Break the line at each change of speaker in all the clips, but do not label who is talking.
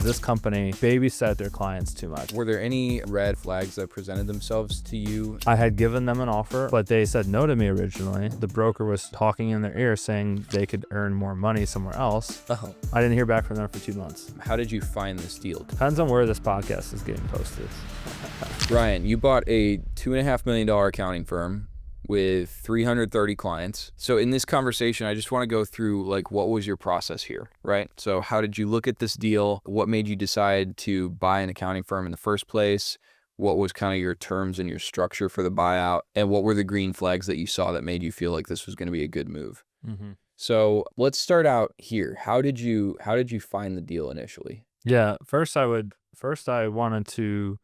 this company babysat their clients too much.
Were there any red flags that presented themselves to you?
I had given them an offer, but they said no to me originally. The broker was talking in their ear saying they could earn more money somewhere else.
Oh.
I didn't hear back from them for 2 months.
How did you find this deal?
Depends on where this podcast is getting posted.
Ryan, you bought a $2.5 million accounting firm with 330 clients. So in this conversation, I just want to go through like, what was your process here, right? So how did you look at this deal? What made you decide to buy an accounting firm in the first place? What was kind of your terms and your structure for the buyout? And what were the green flags that you saw that made you feel like this was going to be a good move?
Mm-hmm.
So let's start out here. How did you find the deal initially?
Yeah, first I wanted to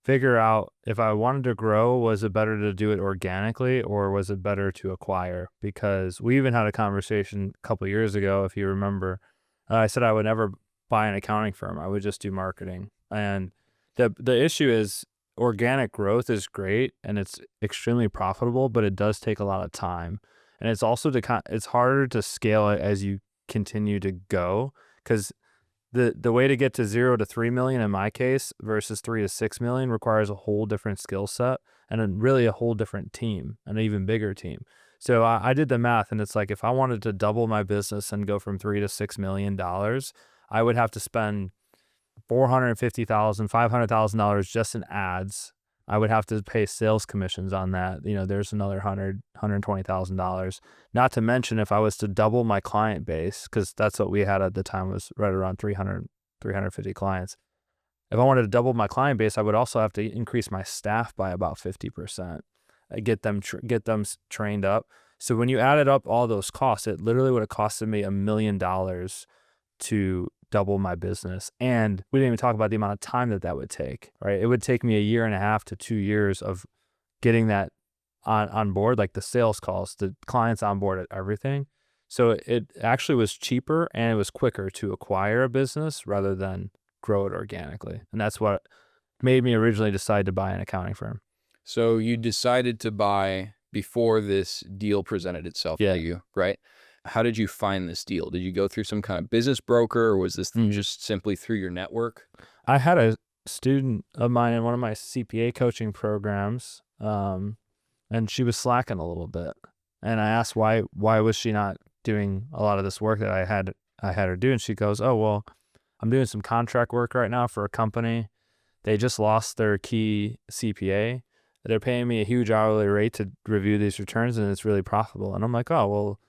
figure out if I wanted to grow, was it better to do it organically or was it better to acquire? Because we even had a conversation a couple of years ago, if you remember. I said I would never buy an accounting firm. I would just do marketing. And the issue is organic growth is great and it's extremely profitable, but it does take a lot of time. And it's also it's harder to scale it as you continue to go, because the way to get to 0 to 3 million in my case versus 3 to 6 million requires a whole different skill set and really a whole different team, an even bigger team. So I did the math, and it's like, if I wanted to double my business and go from $3 to $6 million, I would have to spend $450,000, $500,000 just in ads. I would have to pay sales commissions on that. There's another $120,000. Not to mention, if I was to double my client base, because that's what we had at the time, was right around 350 clients. If I wanted to double my client base, I would also have to increase my staff by about 50%, get them trained up. So when you added up all those costs, it literally would have costed me $1 million to double my business. And we didn't even talk about the amount of time that would take, right? It would take me 1.5 to 2 years of getting that on board, like the sales calls, the clients on board, everything. So it actually was cheaper and it was quicker to acquire a business rather than grow it organically. And that's what made me originally decide to buy an accounting firm.
So you decided to buy before this deal presented itself to you, right? How did you find this deal? Did you go through some kind of business broker, or was this just simply through your network?
I had a student of mine in one of my CPA coaching programs, and she was slacking a little bit. And I asked why was she not doing a lot of this work that I had her do, and she goes, "Oh, well, I'm doing some contract work right now for a company. They just lost their key CPA. They're paying me a huge hourly rate to review these returns, and it's really profitable." And I'm like, "Oh, well,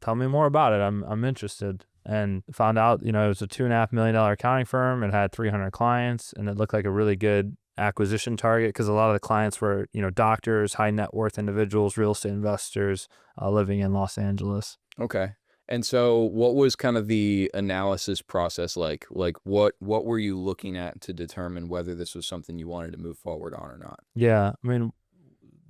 tell me more about it. I'm interested." And found out, it was a $2.5 million accounting firm. It had 300 clients, and it looked like a really good acquisition target because a lot of the clients were, doctors, high net worth individuals, real estate investors living in Los Angeles.
Okay. And so what was kind of the analysis process like? Like what were you looking at to determine whether this was something you wanted to move forward on or not?
Yeah. I mean,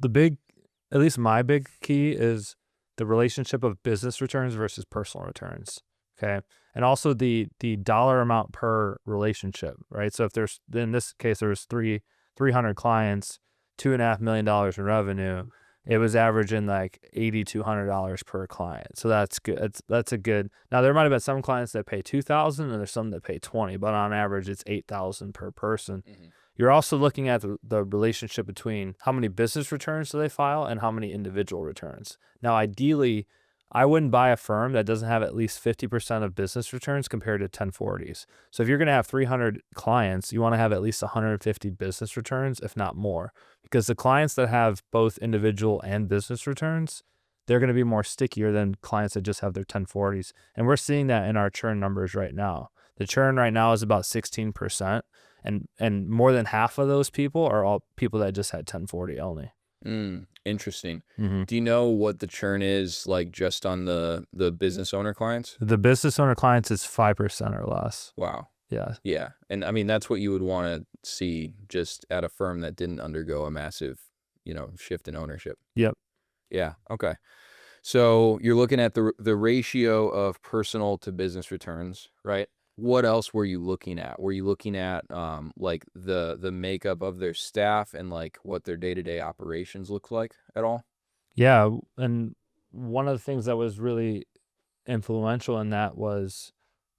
at least my big key is the relationship of business returns versus personal returns. Okay. And also the dollar amount per relationship, right? So if in this case, there was 300 clients, $2.5 million in revenue, it was averaging like $8,200 per client. So that's good. That's a good. Now there might have been some clients that pay $2,000 and there's some that pay $20,000, but on average it's $8,000 per person. Mm-hmm. You're also looking at the relationship between how many business returns do they file and how many individual returns. Now, ideally, I wouldn't buy a firm that doesn't have at least 50% of business returns compared to 1040s. So if you're going to have 300 clients, you want to have at least 150 business returns, if not more, because the clients that have both individual and business returns, they're going to be more stickier than clients that just have their 1040s. And we're seeing that in our churn numbers right now. The churn right now is about 16%, and more than half of those people are all people that just had 1040 only.
Interesting.
Mm-hmm.
Do you know what the churn is like just on the business owner clients?
The business owner clients is 5% or less.
Wow.
Yeah.
Yeah. And I mean, that's what you would want to see just at a firm that didn't undergo a massive, shift in ownership.
Yep.
Yeah. Okay. So you're looking at the ratio of personal to business returns, right? What else were you looking at? Were you looking at like the makeup of their staff and like what their day-to-day operations look like at all?
Yeah. And one of the things that was really influential in that was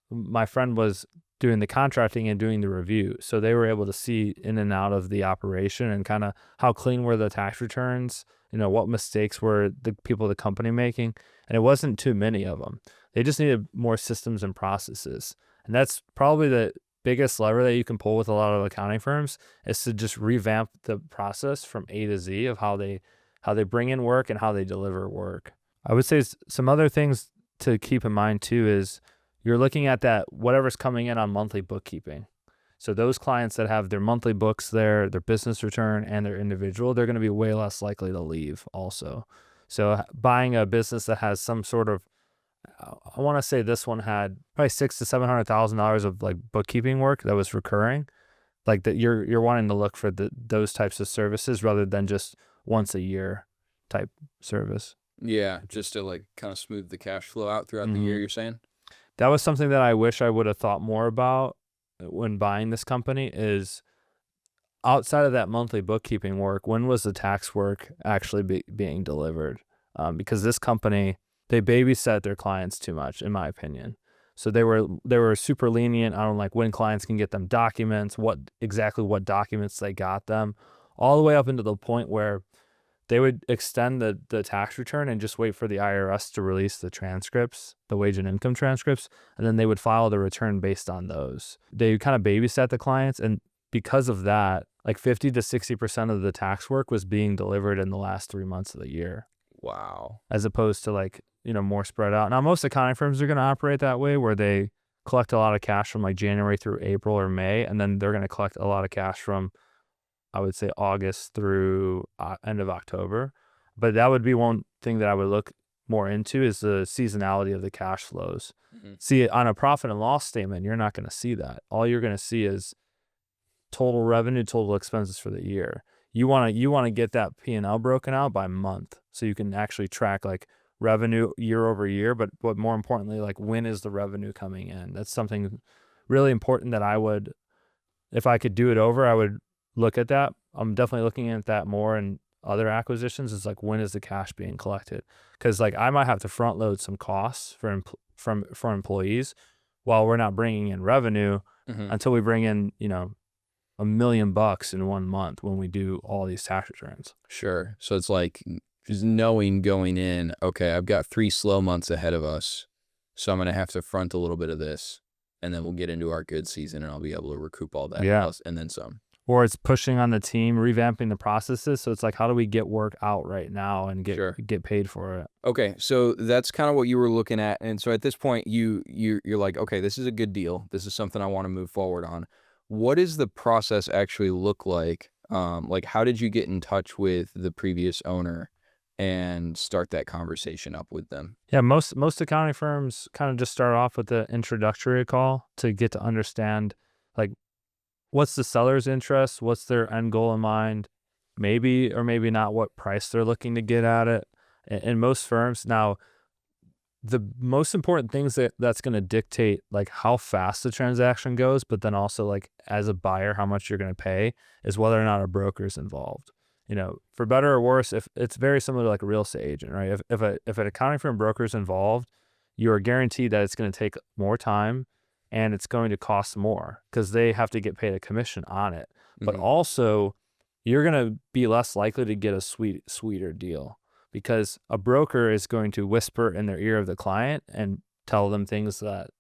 my friend was doing the contracting and doing the review. So they were able to see in and out of the operation and kind of how clean were the tax returns, what mistakes were the people of the company making. And it wasn't too many of them. They just needed more systems and processes. And that's probably the biggest lever that you can pull with a lot of accounting firms, is to just revamp the process from A to Z of how they bring in work and how they deliver work. I would say some other things to keep in mind too is you're looking at that whatever's coming in on monthly bookkeeping. So those clients that have their monthly books there, their business return, and their individual, they're going to be way less likely to leave also. So buying a business that has some sort of, I want to say this one had probably $600,000 to $700,000 of like bookkeeping work that was recurring, like that you're wanting to look for those types of services rather than just once a year type service.
Yeah, just to like kind of smooth the cash flow out throughout the year, you're saying?
That was something that I wish I would have thought more about when buying this company, is outside of that monthly bookkeeping work, when was the tax work actually being delivered? Because this company, they babysat their clients too much, in my opinion. So they were super lenient on like when clients can get them documents, what documents they got them, all the way up into the point where they would extend the tax return and just wait for the IRS to release the transcripts, the wage and income transcripts, and then they would file the return based on those. They kind of babysat the clients, and because of that, like 50 to 60% of the tax work was being delivered in the last 3 months of the year.
Wow.
As opposed to like, more spread out. Now, most accounting firms are going to operate that way, where they collect a lot of cash from like January through April or May, and then they're going to collect a lot of cash from, I would say, August through end of October. But that would be one thing that I would look more into, is the seasonality of the cash flows. See, on a profit and loss statement, you're not going to see that. All you're going to see is total revenue, total expenses for the year. You want to get that P&L broken out by month, so you can actually track like revenue year over year, but more importantly, like when is the revenue coming in? That's something really important that I would, if I could do it over, I would look at that. I'm definitely looking at that more in other acquisitions, is like, when is the cash being collected? Because like I might have to front load some costs for employees while we're not bringing in revenue until we bring in, $1 million in 1 month when we do all these tax returns.
Sure. So it's like just knowing going in, okay, I've got 3 slow months ahead of us, so I'm going to have to front a little bit of this, and then we'll get into our good season and I'll be able to recoup all that.
Yeah.
And then some.
Or it's pushing on the team, revamping the processes. So it's like, how do we get work out right now and get paid for it?
Okay, so that's kind of what you were looking at. And so at this point, you're like, okay, this is a good deal. This is something I want to move forward on. What does the process actually look like? Like, how did you get in touch with the previous owner and start that conversation up with them?
Yeah, most accounting firms kind of just start off with the introductory call to get to understand, like, what's the seller's interest, what's their end goal in mind, maybe or maybe not what price they're looking to get at it. In most firms now, the most important things that's going to dictate like how fast the transaction goes, but then also like as a buyer, how much you're going to pay, is whether or not a broker is involved. For better or worse, if it's very similar to like a real estate agent, right? If an accounting firm broker is involved, you are guaranteed that it's going to take more time and it's going to cost more because they have to get paid a commission on it. But also, you're going to be less likely to get a sweeter deal, because a broker is going to whisper in their ear of the client and tell them things that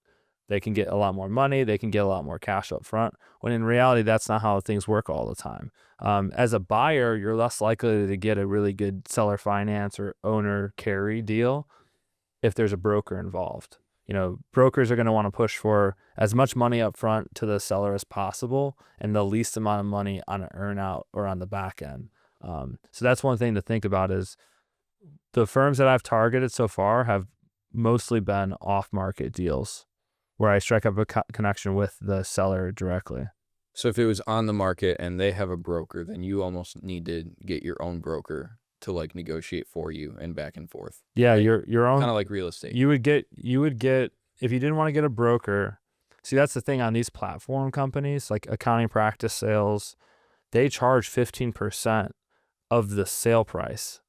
they can get a lot more money, they can get a lot more cash up front, when in reality, that's not how things work all the time. As a buyer, you're less likely to get a really good seller finance or owner carry deal if there's a broker involved. Brokers are going to want to push for as much money up front to the seller as possible and the least amount of money on an earn out or on the back end. So that's one thing to think about, is the firms that I've targeted so far have mostly been off-market deals where I strike up a connection with the seller directly.
So if it was on the market and they have a broker, then you almost need to get your own broker to like negotiate for you and back and forth.
Yeah,
right?
your own,
kind of like real estate.
You would get if you didn't want to get a broker. See, that's the thing on these platform companies like accounting practice sales, they charge 15% of the sale price,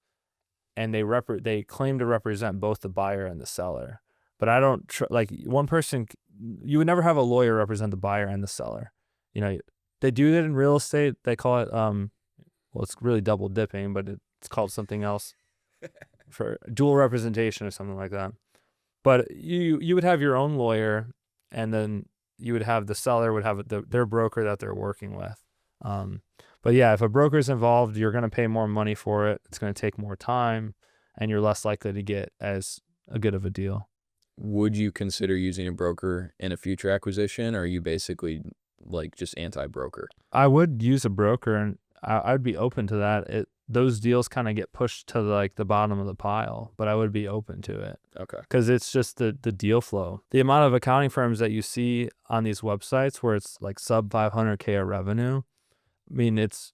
and they claim to represent both the buyer and the seller. but I don't like one person. You would never have a lawyer represent the buyer and the seller. You know, they do that in real estate. They call it well, it's really double dipping, but it's called something else for dual representation or something like that. But you would have your own lawyer, and then you would have the seller would have their broker that they're working with. But yeah, if a broker's involved, you're going to pay more money for it. It's going to take more time, and you're less likely to get as a good of a deal.
Would you consider using a broker in a future acquisition, or are you basically like just anti-broker?
I would use a broker, and I'd be open to that. Those deals kind of get pushed to like the bottom of the pile, but I would be open to it.
Okay.
Because it's just the deal flow. The amount of accounting firms that you see on these websites where it's like sub 500K of revenue, I mean, it's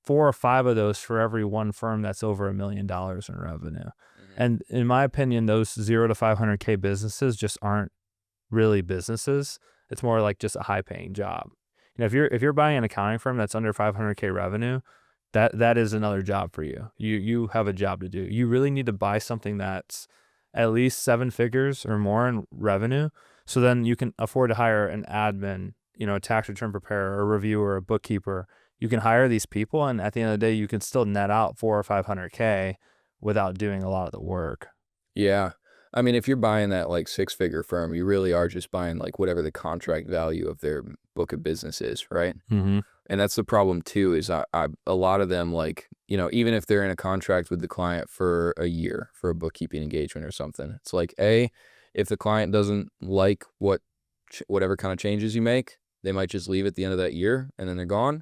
4 or 5 of those for every one firm that's over $1 million in revenue. And in my opinion, those 0 to 500K businesses just aren't really businesses. It's more like just a high paying job. You know, if you're buying an accounting firm that's under 500K revenue, that is another job for you. You have a job to do. You really need to buy something that's at least 7 figures or more in revenue, so then you can afford to hire an admin, you know, a tax return preparer, a reviewer, a bookkeeper. You can hire these people, and at the end of the day, you can still net out 400 or 500K without doing a lot of the work.
Yeah. I mean, if you're buying that like 6-figure firm, you really are just buying like whatever the contract value of their book of business is, right?
Mm-hmm.
And that's the problem too, is a lot of them, like, you know, even if they're in a contract with the client for a year for a bookkeeping engagement or something, it's like, if the client doesn't like whatever kind of changes you make, they might just leave at the end of that year and then they're gone.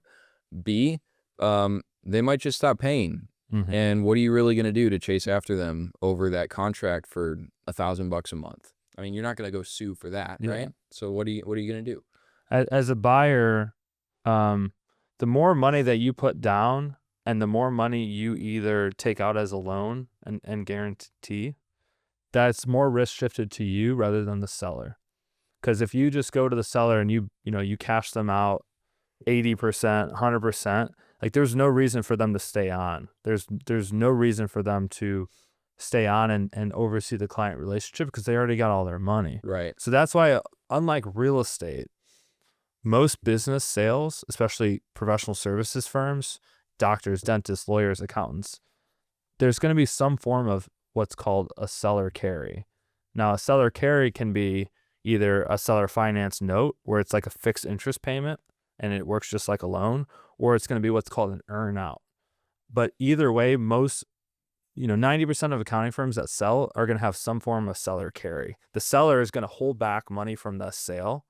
B, they might just stop paying.
Mm-hmm.
And what are you really going to do to chase after them over that contract for $1,000 a month? I mean, you're not going to go sue for that,
Yeah.
right? So what are you going to do?
As a buyer, the more money that you put down and the more money you either take out as a loan and guarantee, that's more risk shifted to you rather than the seller. Because if you just go to the seller and you cash them out 80%, 100%, like there's no reason for them to stay on. There's no reason for them to stay on and oversee the client relationship because they already got all their money.
Right.
So that's why, unlike real estate, most business sales, especially professional services firms, doctors, dentists, lawyers, accountants, there's going to be some form of what's called a seller carry. Now, a seller carry can be either a seller finance note where it's like a fixed interest payment and it works just like a loan, or it's going to be what's called an earn out. But either way, most, 90% of accounting firms that sell are going to have some form of seller carry. The seller is going to hold back money from the sale.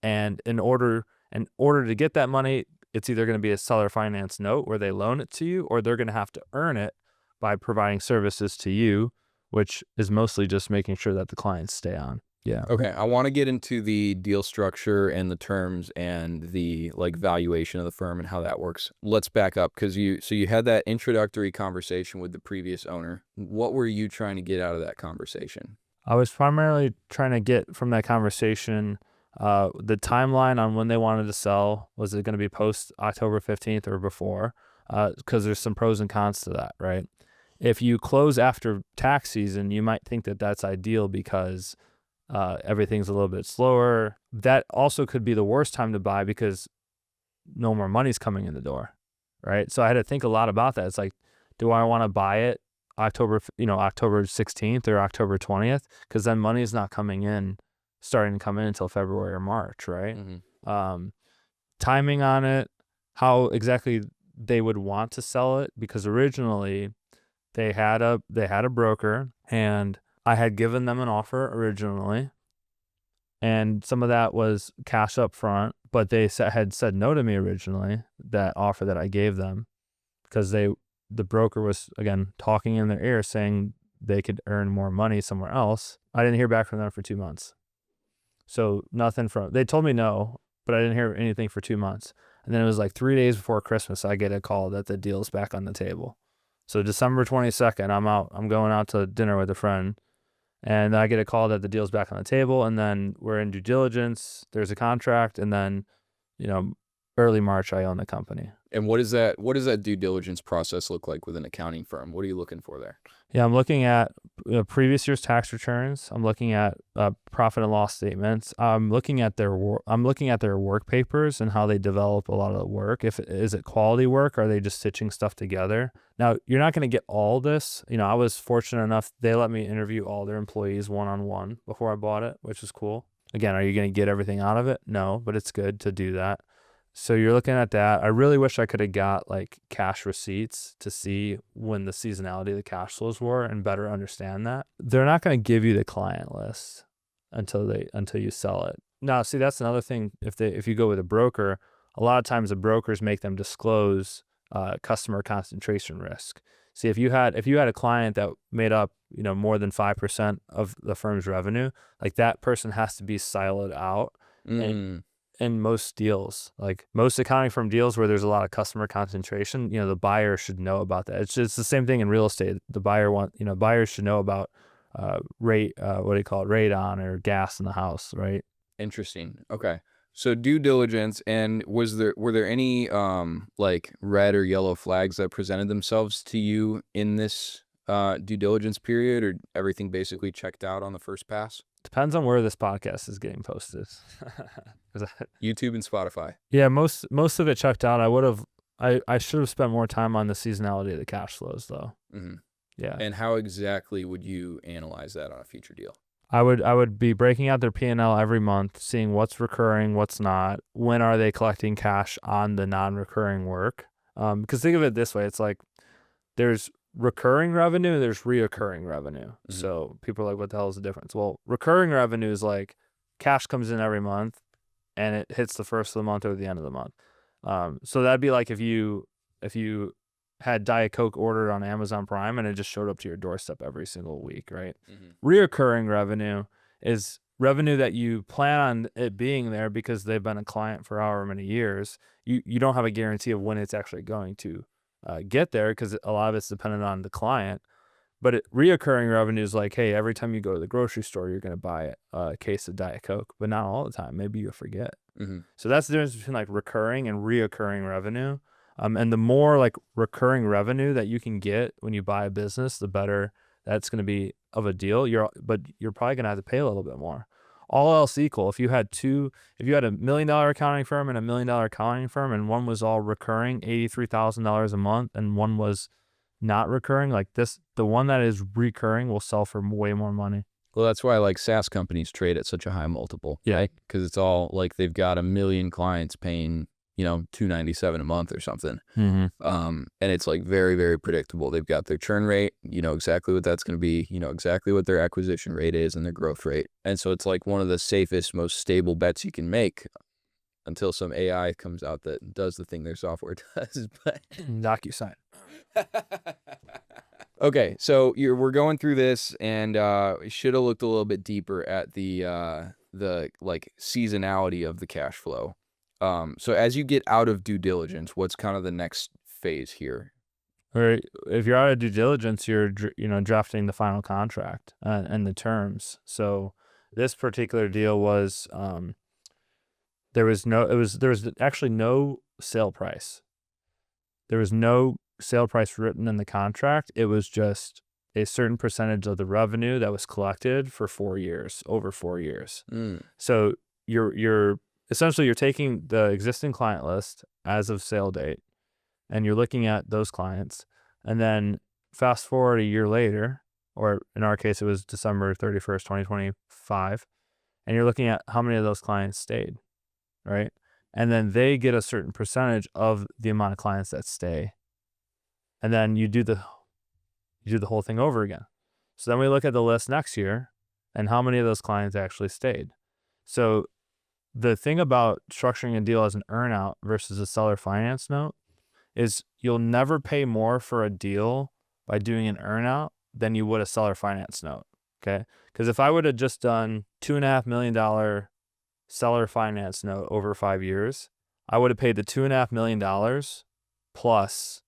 And in order to get that money, it's either going to be a seller finance note where they loan it to you, or they're going to have to earn it by providing services to you, which is mostly just making sure that the clients stay on. Yeah.
Okay, I want to get into the deal structure and the terms and the like valuation of the firm and how that works. Let's back up because you had that introductory conversation with the previous owner. What were you trying to get out of that conversation?
I was primarily trying to get from that conversation the timeline on when they wanted to sell. Was it going to be post October 15th or before? Because there's some pros and cons to that, right? If you close after tax season, you might think that that's ideal because everything's a little bit slower. That also could be the worst time to buy because no more money's coming in the door, right? So I had to think a lot about that. It's like, do I want to buy it October 16th or October 20th? Because then money is not starting to come in until February or March, right?
Mm-hmm.
Timing on it, how exactly they would want to sell it, because originally they had a broker and I had given them an offer originally, and some of that was cash up front, but they had said no to me originally, that offer that I gave them, because the broker was, again, talking in their ear saying they could earn more money somewhere else. I didn't hear back from them for 2 months. So they told me no, but I didn't hear anything for 2 months. And then it was like 3 days before Christmas, I get a call that the deal's back on the table. So December 22nd, I'm going out to dinner with a friend. And I get a call that the deal's back on the table, and then we're in due diligence. There's a contract, and then, early March, I own the company.
And what is that? What does that due diligence process look like with an accounting firm? What are you looking for there?
Yeah, I'm looking at previous year's tax returns. I'm looking at profit and loss statements. I'm looking at their work papers and how they develop a lot of the work. If is it quality work? Or are they just stitching stuff together? Now, you're not going to get all this. I was fortunate enough they let me interview all their employees one-on-one before I bought it, which is cool. Again, are you going to get everything out of it? No, but it's good to do that. So you're looking at that. I really wish I could have got like cash receipts to see when the seasonality of the cash flows were and better understand that. They're not going to give you the client list until you sell it. Now, see, that's another thing. If you go with a broker, a lot of times the brokers make them disclose customer concentration risk. See, if you had a client that made up more than 5% of the firm's revenue, like that person has to be siloed out. And in most deals, like most accounting firm deals where there's a lot of customer concentration, the buyer should know about that. It's just the same thing in real estate. The buyers should know about radon or gas in the house, right?
Interesting. Okay. So due diligence, and were there any like red or yellow flags that presented themselves to you in this due diligence period, or everything basically checked out on the first pass?
Depends on where this podcast is getting posted.
YouTube and Spotify.
Yeah, most of it checked out. I should have spent more time on the seasonality of the cash flows though.
Mm-hmm.
Yeah.
And how exactly would you analyze that on a future deal?
I would be breaking out their P&L every month, seeing what's recurring, what's not, when are they collecting cash on the non-recurring work. Because think of it this way, it's like there's recurring revenue and there's reoccurring revenue. Mm-hmm. So people are like, what the hell is the difference? Well, recurring revenue is like cash comes in every month and it hits the first of the month or the end of the month. So that'd be like if you had Diet Coke ordered on Amazon Prime and it just showed up to your doorstep every single week, right? Mm-hmm. Reoccurring revenue is revenue that you plan on it being there because they've been a client for however many years. You don't have a guarantee of when it's actually going to get there because a lot of it's dependent on the client. But reoccurring revenue is like, hey, every time you go to the grocery store, you're going to buy a case of Diet Coke, but not all the time. Maybe you'll forget. Mm-hmm. So that's the difference between like recurring and reoccurring revenue. And the more like recurring revenue that you can get when you buy a business, the better that's going to be of a deal. But you're probably going to have to pay a little bit more. All else equal, if you had a $1 million accounting firm and a $1 million accounting firm, and one was all recurring, $83,000 a month, and one was not recurring, like this, the one that is recurring will sell for way more money.
Well, that's why like SaaS companies trade at such a high multiple.
Yeah,
right? Because it's all like they've got 1 million clients paying $297 a month or something. Mm-hmm. And it's like very, very predictable. They've got their churn rate, exactly what that's going to be, exactly what their acquisition rate is and their growth rate. And so it's like one of the safest, most stable bets you can make until some AI comes out that does the thing their software does. But
DocuSign.
Okay, so we're going through this, and we should have looked a little bit deeper at the like seasonality of the cash flow. So as you get out of due diligence, what's kind of the next phase here?
Or if you're out of due diligence, you're drafting the final contract and the terms. So this particular deal was there was actually no sale price. There was no sale price written in the contract. It was just a certain percentage of the revenue that was collected for 4 years, over 4 years. So you're essentially, you're taking the existing client list as of sale date, and you're looking at those clients, and then fast forward a year later, or in our case, it was December 31st, 2025, and you're looking at how many of those clients stayed, right? And then they get a certain percentage of the amount of clients that stay. And then you do the whole thing over again. So then we look at the list next year and how many of those clients actually stayed. So the thing about structuring a deal as an earnout versus a seller finance note is you'll never pay more for a deal by doing an earnout than you would a seller finance note. Okay? Because if I would have just done $2.5 million seller finance note over 5 years, I would have paid the $2.5 million plus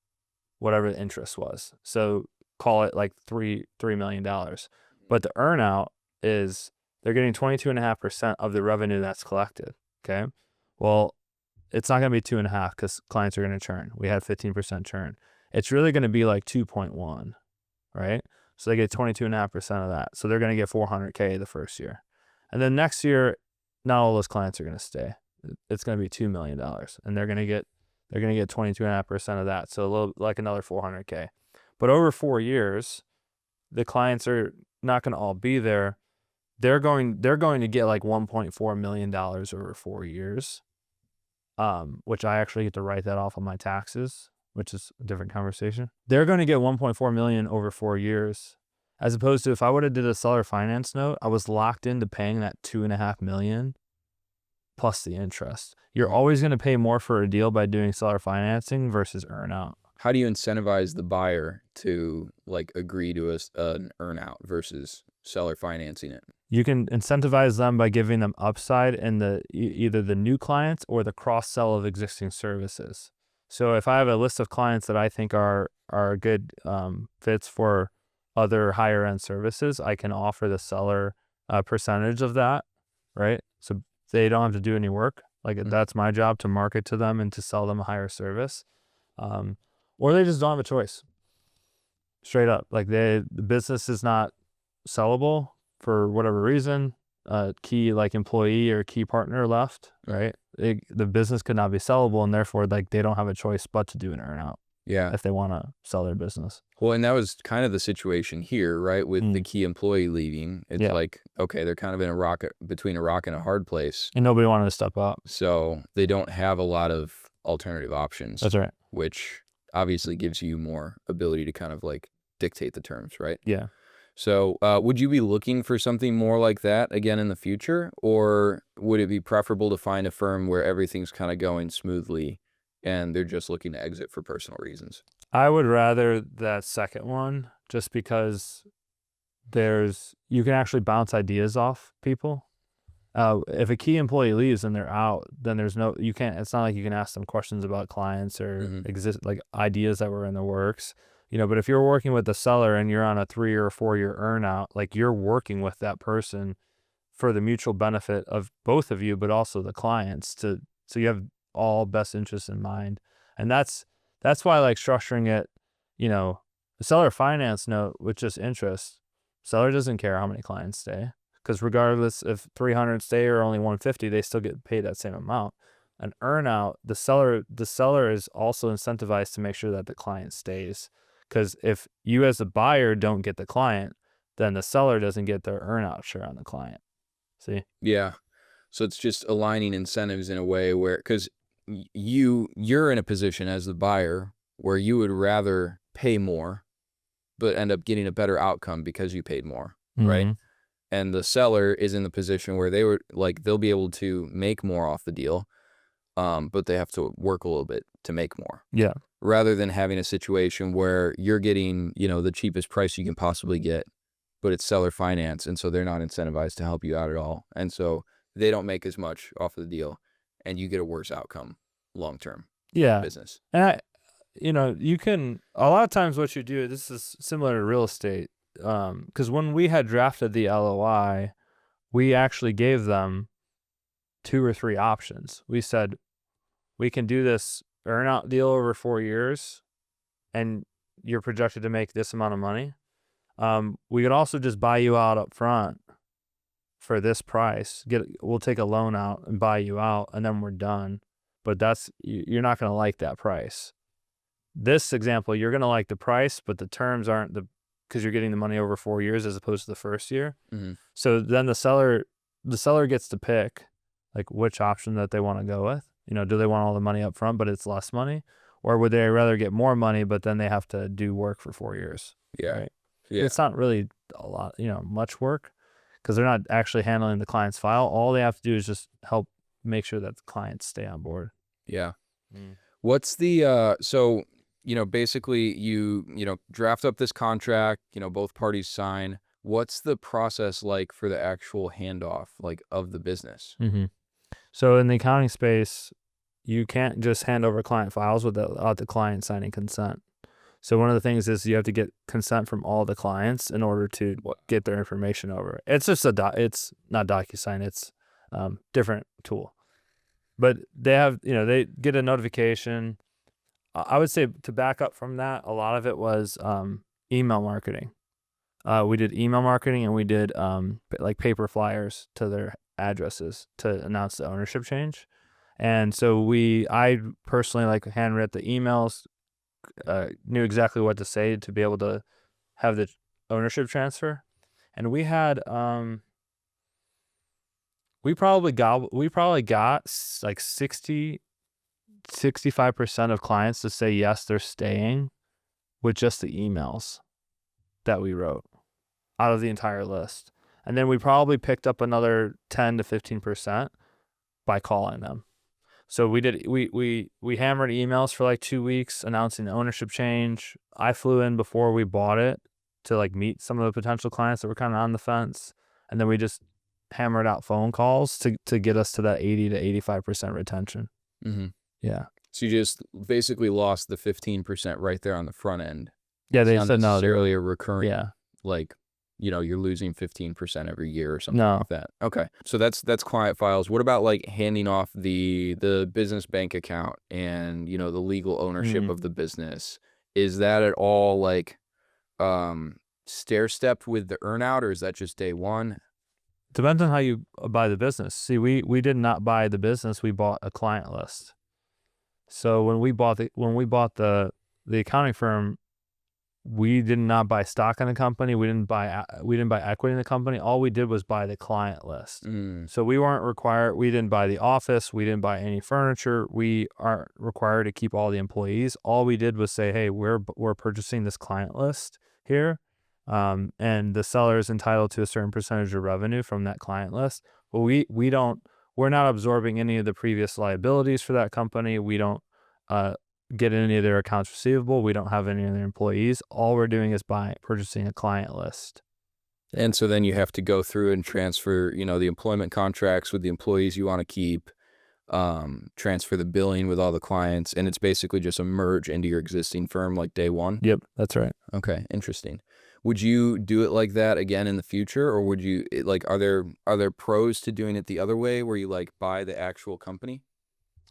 whatever the interest was. So call it like $3 million. But the earnout is they're getting 22.5% of the revenue that's collected. Okay. Well, it's not going to be 2.5 because clients are going to churn. We had 15% churn. It's really going to be like 2.1, right? So they get 22.5% of that. So they're going to get $400K the first year. And then next year, not all those clients are going to stay. It's going to be $2 million, and they're going to get 22.5% of that. So a little like another $400K. But over 4 years, the clients are not going to all be there. They're going to get like $1.4 million over 4 years, which I actually get to write that off on my taxes, which is a different conversation. They're going to get 1.4 million over 4 years, as opposed to if I would have did a seller finance note, I was locked into paying that 2.5 million plus the interest. You're always going to pay more for a deal by doing seller financing versus earn out.
How do you incentivize the buyer to like agree to an earn out versus seller financing it?
You can incentivize them by giving them upside in either the new clients or the cross sell of existing services. So if I have a list of clients that I think are good fits for other higher end services, I can offer the seller a percentage of that, right? So they don't have to do any work. Like that's my job to market to them and to sell them a higher service. Or they just don't have a choice. Straight up. Like the business is not sellable for whatever reason. Key like employee or key partner left, right? The business could not be sellable, and therefore like they don't have a choice but to do an earn out.
Yeah.
If they want to sell their business.
Well, and that was kind of the situation here, right? With the key employee leaving. It's like, okay, they're kind of in between a rock and a hard place.
And nobody wanted to step up.
So they don't have a lot of alternative options.
That's right.
Which obviously gives you more ability to kind of like dictate the terms, right?
Yeah.
So would you be looking for something more like that again in the future? Or would it be preferable to find a firm where everything's kind of going smoothly and they're just looking to exit for personal reasons?
I would rather that second one, just because you can actually bounce ideas off people. If a key employee leaves and they're out, then it's not like you can ask them questions about clients or like ideas that were in the works, but if you're working with the seller and you're on a 3 or 4 year earn out, like you're working with that person for the mutual benefit of both of you, but also the clients so you have all best interests in mind. And that's why like structuring it, the seller finance note with just interest, seller doesn't care how many clients stay. Because regardless if 300 stay or only 150, they still get paid that same amount. An earn out, the seller is also incentivized to make sure that the client stays. Because if you as the buyer don't get the client, then the seller doesn't get their earn out share on the client. See?
Yeah. So it's just aligning incentives in a way where, because you're in a position as the buyer where you would rather pay more, but end up getting a better outcome because you paid more, right? And the seller is in the position where they'll be able to make more off the deal, but they have to work a little bit to make more.
Yeah.
Rather than having a situation where you're getting, the cheapest price you can possibly get, but it's seller finance, and so they're not incentivized to help you out at all. And so they don't make as much off of the deal, and you get a worse outcome long-term business.
And you can, a lot of times what you do, this is similar to real estate, because when we had drafted the LOI, we actually gave them 2 or 3 options. We said, we can do this earn-out deal over 4 years, and you're projected to make this amount of money. We could also just buy you out up front for this price. We'll take a loan out and buy you out, and then we're done. But you're not going to like that price. This example, you're going to like the price, but the terms aren't because you're getting the money over 4 years as opposed to the first year. So then the seller gets to pick like which option that they want to go with. Do they want all the money up front, but it's less money? Or would they rather get more money, but then they have to do work for 4 years?
Yeah.
Right?
Yeah.
It's not really a lot, much work, because they're not actually handling the client's file. All they have to do is just help make sure that the clients stay on board.
Yeah. What's the, so, basically you draft up this contract, both parties sign. What's the process like for the actual handoff, like of the business?
So in the accounting space, you can't just hand over client files without the client signing consent. So one of the things is you have to get consent from all the clients in order to get their information over. It's just it's not DocuSign. It's different tool. But they have, they get a notification. I would say, to back up from that, a lot of it was email marketing. We did email marketing, and we did like paper flyers to their addresses to announce the ownership change. And so I personally like handwrote the emails, knew exactly what to say to be able to have the ownership transfer. And we had we probably got like 65% of clients to say yes, they're staying with just the emails that we wrote out of the entire list. And then we probably picked up another 10 to 15% by calling them. So we hammered emails for like 2 weeks announcing the ownership change. I flew in before we bought it to like meet some of the potential clients that were kind of on the fence. And then we just hammered out phone calls to get us to that 80 to 85% retention.
Mm-hmm.
Yeah.
So you just basically lost the 15% right there on the front end.
Yeah,
It's
they
not
said no.
necessarily a recurring,
Yeah.
like, you're losing 15% every year or something
No.
like that. Okay. So that's client files. What about like handing off the business bank account and, the legal ownership of the business? Is that at all like stair-stepped with the earnout, or is that just day one?
Depends on how you buy the business. See, we did not buy the business. We bought a client list. So when we bought the accounting firm, we did not buy stock in the company. We didn't buy equity in the company. All we did was buy the client list. So we weren't required. We didn't buy the office. We didn't buy any furniture. We aren't required to keep all the employees. All we did was say, hey, we're purchasing this client list here, and the seller is entitled to a certain percentage of revenue from that client list. But we're not absorbing any of the previous liabilities for that company. We don't get any of their accounts receivable. We don't have any of their employees. All we're doing is purchasing a client list.
And so then you have to go through and transfer, the employment contracts with the employees you want to keep, transfer the billing with all the clients, and it's basically just a merge into your existing firm like day one?
Yep, that's right.
Okay, interesting. Would you do it like that again in the future, or would you are there pros to doing it the other way where you like buy the actual company?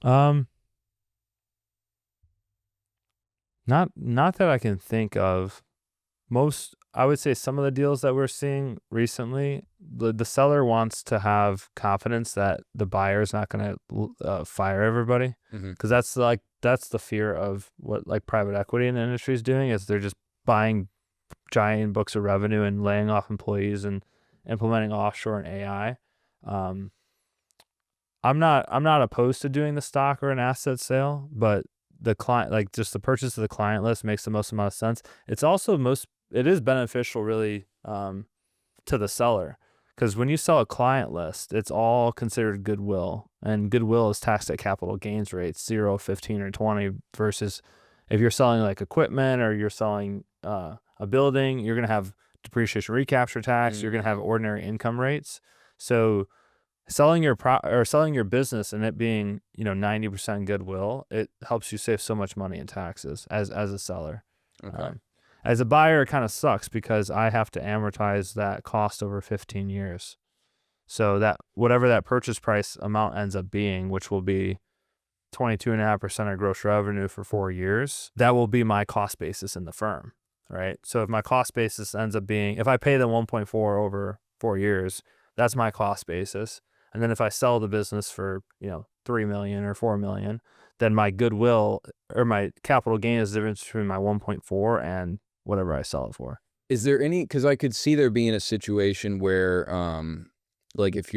Not that I can think of. I would say some of the deals that we're seeing recently, the seller wants to have confidence that the buyer is not going to fire everybody, because that's the fear of what like private equity in the industry is doing, is they're just buying giant books of revenue and laying off employees and implementing offshore and AI. I'm not opposed to doing the stock or an asset sale, but the client, like just the purchase of the client list, makes the most amount of sense. It's also it is beneficial really to the seller, because when you sell a client list, it's all considered goodwill, and goodwill is taxed at capital gains rates 0, 15, or 20, versus if you're selling like equipment or you're selling a building, you're going to have depreciation recapture tax, you're going to have ordinary income rates. So selling your business and it being 90% goodwill, it helps you save so much money in taxes as a seller.
Okay.
As a buyer, it kind of sucks because I have to amortize that cost over 15 years. So that whatever that purchase price amount ends up being, which will be 22.5% of gross revenue for 4 years, that will be my cost basis in the firm, right? So if my cost basis ends up being, if I pay them 1.4 over 4 years, that's my cost basis. And then if I sell the business for, 3 million or 4 million, then my goodwill or my capital gain is the difference between my 1.4 and whatever I sell it for.
Is there any, because I could see there being a situation where, like if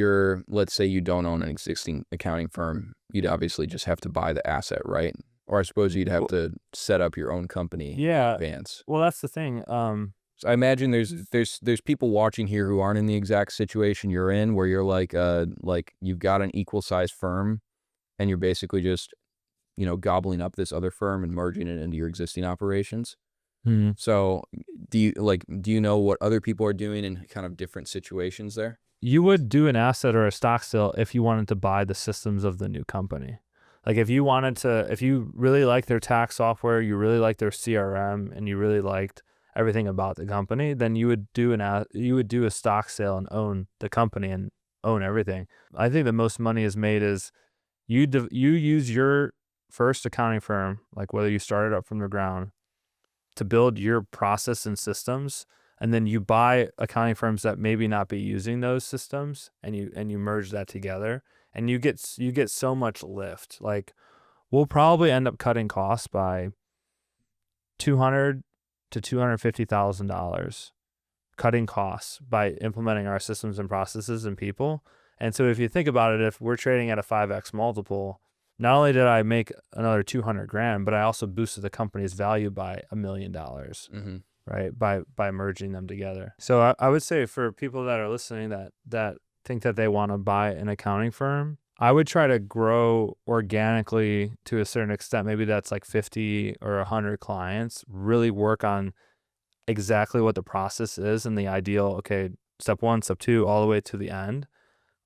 let's say you don't own an existing accounting firm, you'd obviously just have to buy the asset, right? Or I suppose you'd have to set up your own company in advance.
Well, that's the thing.
So I imagine there's people watching here who aren't in the exact situation you're in, where you're like you've got an equal sized firm and you're basically just, gobbling up this other firm and merging it into your existing operations. So do you know what other people are doing in kind of different situations there?
You would do an asset or a stock sale if you wanted to buy the systems of the new company. Like if you really like their tax software, you really like their CRM, and you really liked everything about the company, then you would do a stock sale and own the company and own everything. I think the most money is made is you use your first accounting firm, like whether you started up from the ground, to build your process and systems, and then you buy accounting firms that maybe not be using those systems, and you merge that together, and you get so much lift. Like we'll probably end up cutting costs by $200 to $250,000, cutting costs by implementing our systems and processes and people. And so if you think about it, if we're trading at a 5x multiple, not only did I make another 200 grand, but I also boosted the company's value by $1 million, right? By merging them together. So I would say for people that are listening that think that they want to buy an accounting firm, I would try to grow organically to a certain extent. Maybe that's like 50 or 100 clients. Really work on exactly what the process is and the ideal, okay, step 1, step 2, all the way to the end.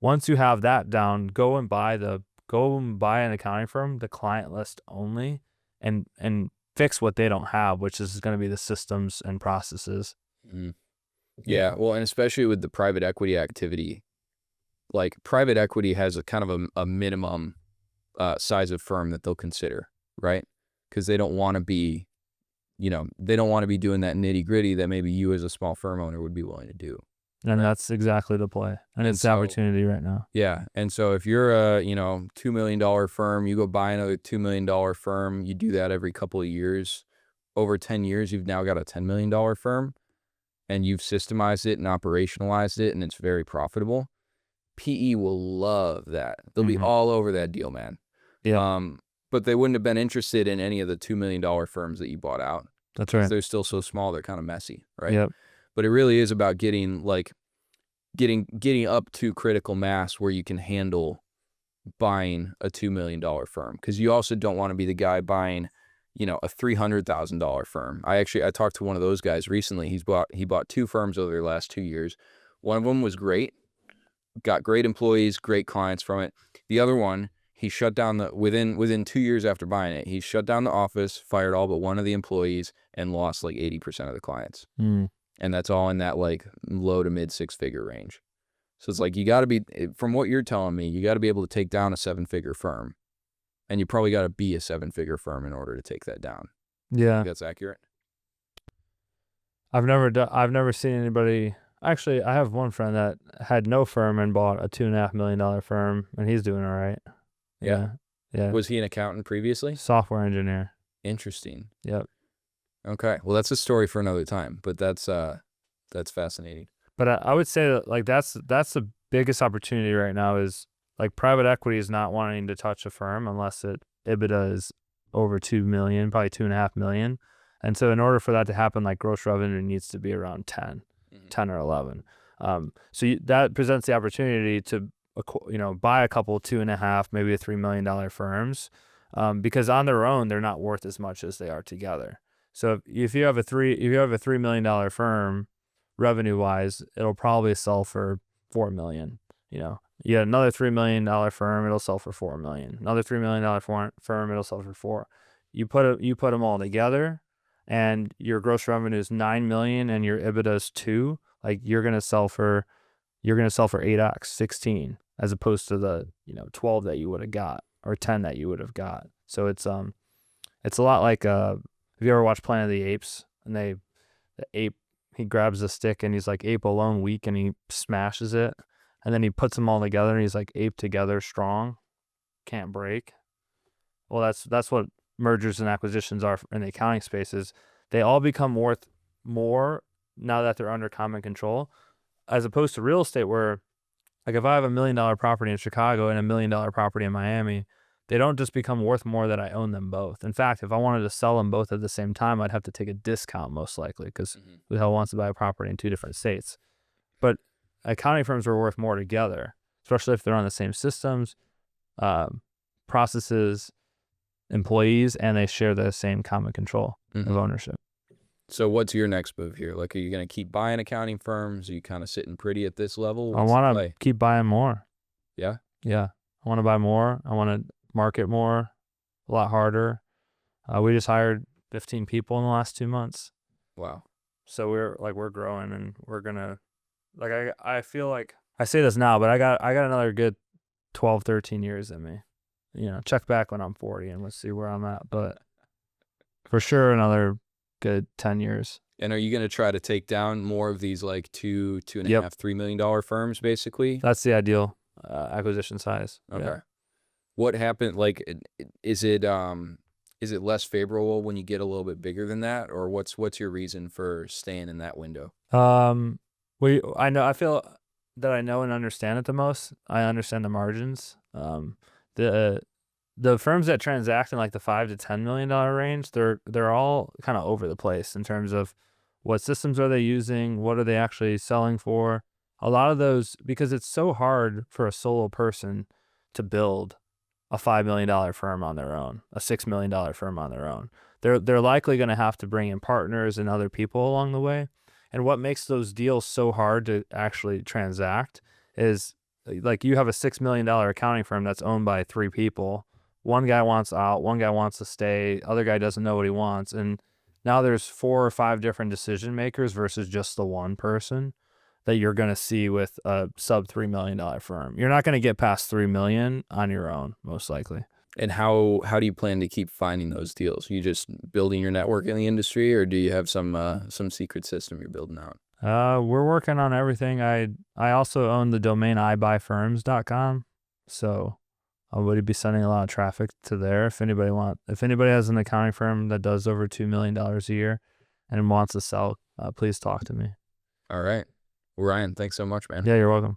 Once you have that down, go and buy an accounting firm, the client list only, and fix what they don't have, which is going to be the systems and processes.
Yeah. Well, and especially with the private equity activity, like private equity has a kind of a minimum size of firm that they'll consider, right? Because they don't want to be, they don't want to be doing that nitty gritty that maybe you as a small firm owner would be willing to do.
And that's exactly the play. And it's the opportunity right now.
Yeah. And so if you're a, $2 million firm, you go buy another $2 million firm, you do that every couple of years. Over 10 years, you've now got a $10 million firm, and you've systemized it and operationalized it, and it's very profitable. PE will love that. They'll be all over that deal, man.
Yeah.
But they wouldn't have been interested in any of the $2 million firms that you bought out.
That's right.
They're still so small, they're kind of messy, right?
Yep.
But it really is about getting up to critical mass where you can handle buying a $2 million firm, because you also don't want to be the guy buying, a $300,000 firm. I talked to one of those guys recently. He bought 2 firms over the last 2 years. One of them was great, got great employees, great clients from it. The other one, he shut down within 2 years after buying it, he shut down the office, fired all but one of the employees, and lost like 80% of the clients. And that's all in that like low to mid 6-figure range. So it's like, you got to be, from what you're telling me, you got to be able to take down a 7-figure firm, and you probably got to be a 7-figure firm in order to take that down.
Yeah.
That's accurate.
I've never seen anybody. Actually, I have one friend that had no firm and bought a $2.5 million firm, and he's doing all right.
Yeah.
Yeah.
Was he an accountant previously?
Software engineer.
Interesting.
Yep.
Okay. Well, that's a story for another time, but that's fascinating.
But I would say that like that's the biggest opportunity right now is like private equity is not wanting to touch a firm unless EBITDA is over 2 million, probably 2.5 million. And so in order for that to happen, like gross revenue needs to be around 10 or 11. So that presents the opportunity to, buy a couple 2.5, maybe a $3 million firms, because on their own, they're not worth as much as they are together. So if you have a $3 million firm, revenue wise, it'll probably sell for $4 million. You get another $3 million firm, it'll sell for $4 million. Another $3 million firm, it'll sell for $4 million. You put them all together, and your gross revenue is $9 million, and your EBITDA is 2. Like you're gonna sell for 8x, 16, as opposed to the 12 that you would have got, or 10 that you would have got. So it's a lot like have you ever watched Planet of the Apes? And the ape, he grabs a stick and he's like, ape alone weak, and he smashes it, and then he puts them all together and he's like, ape together strong, can't break. Well, that's what mergers and acquisitions are in the accounting spaces. They all become worth more now that they're under common control, as opposed to real estate, where like if I have $1 million property in Chicago and $1 million property in Miami, they don't just become worth more that I own them both. In fact, if I wanted to sell them both at the same time, I'd have to take a discount most likely, because who the hell wants to buy a property in 2 different states? But accounting firms are worth more together, especially if they're on the same systems, processes, employees, and they share the same common control of ownership.
So what's your next move here? Like, are you going to keep buying accounting firms? Are you kind of sitting pretty at this level?
I want to keep buying more.
Yeah?
Yeah. I want to buy more. I want to market more, a lot harder. We just hired 15 people in the last 2 months.
Wow.
So we're growing, and we're going to, like, I feel like I say this now, but I got another good 12, 13 years in me. check back when I'm 40 and let's see where I'm at. But for sure, another good 10 years.
And are you going to try to take down more of these like two and a
Yep.
half, $3 million firms, basically?
That's the ideal acquisition size.
Okay.
Yeah.
What happened? Like, is it less favorable when you get a little bit bigger than that, or what's your reason for staying in that window?
I feel that I know and understand it the most. I understand the margins. The firms that transact in like the $5 to $10 million range, they're all kind of over the place in terms of what systems are they using, what are they actually selling for. A lot of those, because it's so hard for a solo person to build a $5 million firm on their own, a $6 million firm on their own. They're likely going to have to bring in partners and other people along the way. And what makes those deals so hard to actually transact is like you have a $6 million accounting firm that's owned by 3 people. One guy wants out, one guy wants to stay, other guy doesn't know what he wants. And now there's 4 or 5 different decision makers versus just the one person that you're going to see with a sub $3 million firm. You're not going to get past 3 million on your own, most likely.
And how do you plan to keep finding those deals? You just building your network in the industry, or do you have some secret system you're building out?
We're working on everything. I also own the domain ibuyfirms.com. So I would be sending a lot of traffic to there. If anybody has an accounting firm that does over $2 million a year and wants to sell, please talk to me.
All right. Ryan, thanks so much, man.
Yeah, you're welcome.